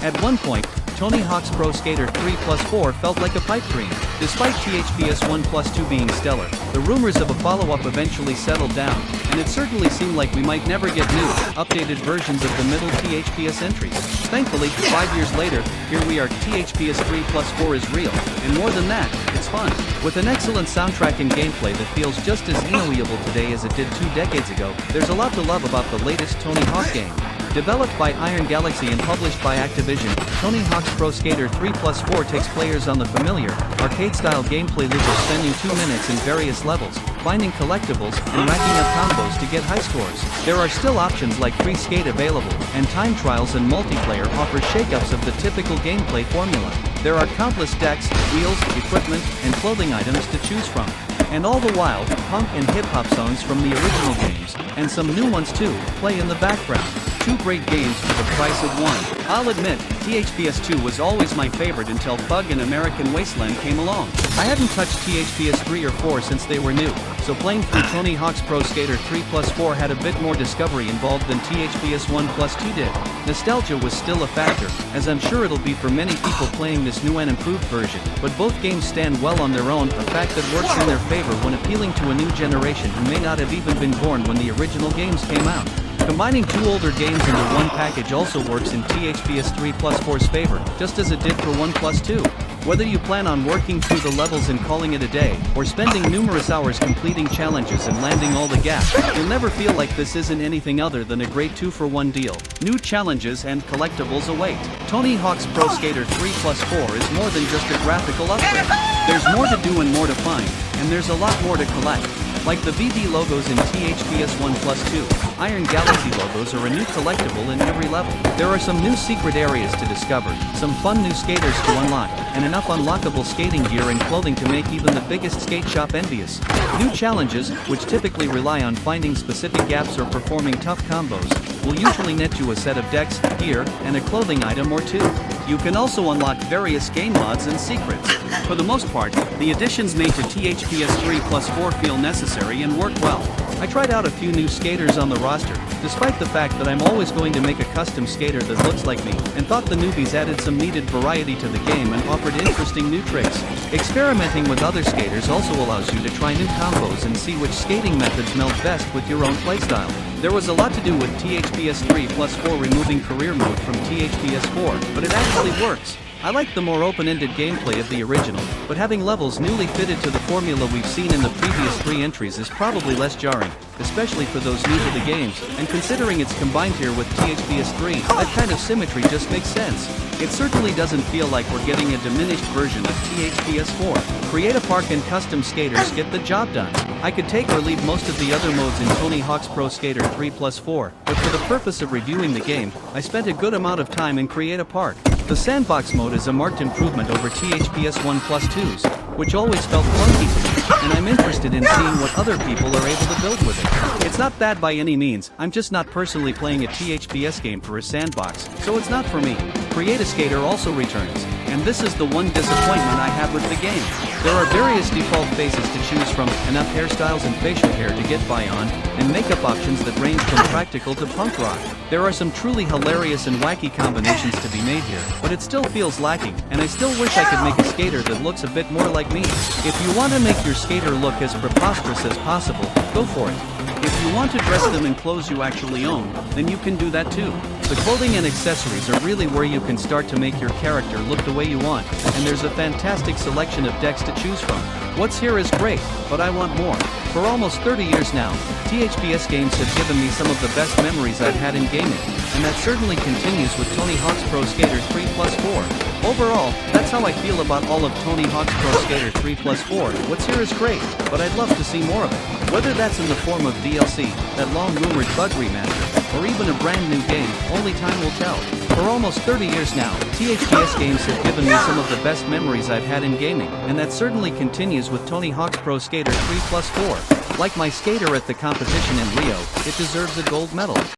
At one point, Tony Hawk's Pro Skater 3 Plus 4 felt like a pipe dream. Despite THPS 1 Plus 2 being stellar, the rumors of a follow-up eventually settled down, and it certainly seemed like we might never get new, updated versions of the middle THPS entries. Thankfully, 5 years later, here we are. THPS 3 Plus 4 is real, and more than that, it's fun. With an excellent soundtrack and gameplay that feels just as enjoyable today as it did 2 decades ago, there's a lot to love about the latest Tony Hawk game. Developed by Iron Galaxy and published by Activision, Tony Hawk's Pro Skater 3 Plus 4 takes players on the familiar, arcade-style gameplay loop of spending 2 minutes in various levels, finding collectibles, and racking up combos to get high scores. There are still options like free skate available, and time trials and multiplayer offer shakeups of the typical gameplay formula. There are countless decks, wheels, equipment, and clothing items to choose from. And all the while, punk and hip-hop songs from the original games, and some new ones too, play in the background. 2 great games for the price of one. I'll admit, THPS 2 was always my favorite until Bug and American Wasteland came along. I hadn't touched THPS 3 or 4 since they were new, so playing through Tony Hawk's Pro Skater 3 Plus 4 had a bit more discovery involved than THPS 1 Plus 2 did. Nostalgia was still a factor, as I'm sure it'll be for many people playing this new and improved version, but both games stand well on their own, a fact that works in their favor when appealing to a new generation who may not have even been born when the original games came out. Combining 2 older games into one package also works in THPS 3 Plus 4's favor, just as it did for 1 Plus 2. Whether you plan on working through the levels and calling it a day, or spending numerous hours completing challenges and landing all the gaps, you'll never feel like this isn't anything other than a great 2-for-1 deal. New challenges and collectibles await. Tony Hawk's Pro Skater 3 Plus 4 is more than just a graphical upgrade. There's more to do and more to find, and there's a lot more to collect. Like the VD logos in THPS 1 Plus 2, Iron Galaxy logos are a new collectible in every level. There are some new secret areas to discover, some fun new skaters to unlock, and enough unlockable skating gear and clothing to make even the biggest skate shop envious. New challenges, which typically rely on finding specific gaps or performing tough combos, will usually net you a set of decks, gear, and a clothing item or 2. You can also unlock various game mods and secrets. For the most part, the additions made to THPS 3 Plus 4 feel necessary and work well. I tried out a few new skaters on the roster, despite the fact that I'm always going to make a custom skater that looks like me, and thought the newbies added some needed variety to the game and offered interesting new tricks. Experimenting with other skaters also allows you to try new combos and see which skating methods meld best with your own playstyle. There was a lot to do with THPS 3 Plus 4 removing career mode from THPS 4, but it actually works. I like the more open-ended gameplay of the original, but having levels newly fitted to the formula we've seen in the previous 3 entries is probably less jarring, especially for those new to the games, and considering it's combined here with THPS 3, that kind of symmetry just makes sense. It certainly doesn't feel like we're getting a diminished version of THPS 4. Create a park and custom skaters get the job done. I could take or leave most of the other modes in Tony Hawk's Pro Skater 3 Plus 4, but for the purpose of reviewing the game, I spent a good amount of time in Create a Park. The sandbox mode is a marked improvement over THPS 1 Plus 2's, which always felt clunky to me, and I'm interested in seeing what other people are able to build with it. It's not bad by any means, I'm just not personally playing a THPS game for a sandbox, so it's not for me. Create a Skater also returns, and this is the one disappointment I have with the game. There are various default faces to choose from, enough hairstyles and facial hair to get by on, and makeup options that range from practical to punk rock. There are some truly hilarious and wacky combinations to be made here, but it still feels lacking, and I still wish I could make a skater that looks a bit more like me. If you want to make your skater look as preposterous as possible, go for it. If you want to dress them in clothes you actually own, then you can do that too. The clothing and accessories are really where you can start to make your character look the way you want, and there's a fantastic selection of decks to choose from. What's here is great, but I want more. For almost 30 years now, THPS games have given me some of the best memories I've had in gaming, and that certainly continues with Tony Hawk's Pro Skater 3 Plus 4. Overall, that's how I feel about all of Tony Hawk's Pro Skater 3 Plus 4. What's here is great, but I'd love to see more of it. Whether that's in the form of DLC, that long-rumored bug remaster, or even a brand new game, only time will tell. For almost 30 years now, THPS games have given me some of the best memories I've had in gaming, and that certainly continues with Tony Hawk's Pro Skater 3 Plus 4. Like my skater at the competition in Rio, it deserves a gold medal.